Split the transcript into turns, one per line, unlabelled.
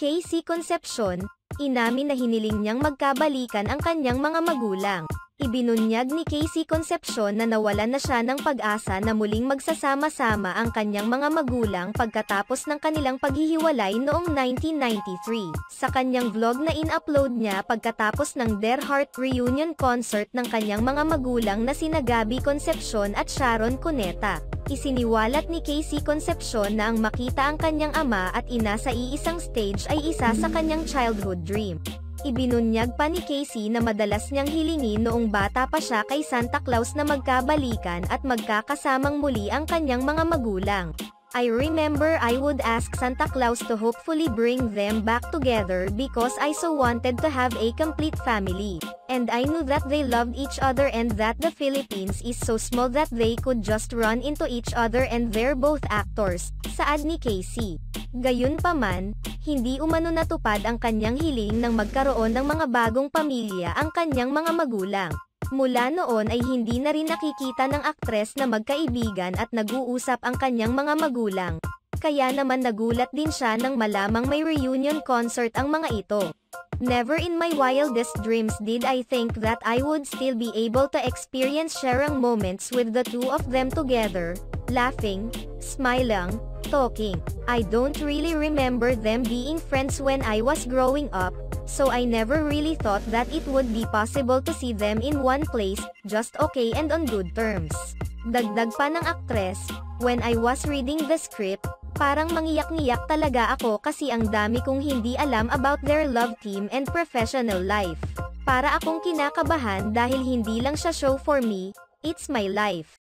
Casey Concepcion, inamin na hiniling niyang magkabalikan ang kanyang mga magulang. Ibinunyag ni Casey Concepcion na nawalan na siya ng pag-asa na muling magsasama-sama ang kanyang mga magulang pagkatapos ng kanilang paghihiwalay noong 1993. Sa kanyang vlog na in-upload niya pagkatapos ng Their Heart Reunion concert ng kanyang mga magulang na sina Gabby Concepcion at Sharon Cuneta, isiniwalat ni Casey Concepcion na ang makita ang kanyang ama at ina sa iisang stage ay isa sa kanyang childhood dream. Ibinunyag pa ni Casey na madalas niyang hilingin noong bata pa siya kay Santa Claus na magkabalikan at magkakasamang muli ang kanyang mga magulang. I remember I would ask Santa Claus to hopefully bring them back together because I so wanted to have a complete family. And I knew that they loved each other and that the Philippines is so small that they could just run into each other and they're both actors, saad ni Casey. Gayunpaman, hindi umano natupad ang kanyang hiling nang magkaroon ng mga bagong pamilya ang kanyang mga magulang. Mula noon ay hindi na rin nakikita ng aktres na magkaibigan at nag-uusap ang kanyang mga magulang. Kaya naman nagulat din siya nang malamang may reunion concert ang mga ito. Never in my wildest dreams did I think that I would still be able to experience sharing moments with the two of them together, laughing, smiling, talking. I don't really remember them being friends when I was growing up, so I never really thought that it would be possible to see them in one place, just okay and on good terms. Dagdag pa ng aktres, when I was reading the script, parang mangiyak-ngiyak talaga ako kasi ang dami kong hindi alam about their love team and professional life. Para akong kinakabahan dahil hindi lang siya show for me, it's my life.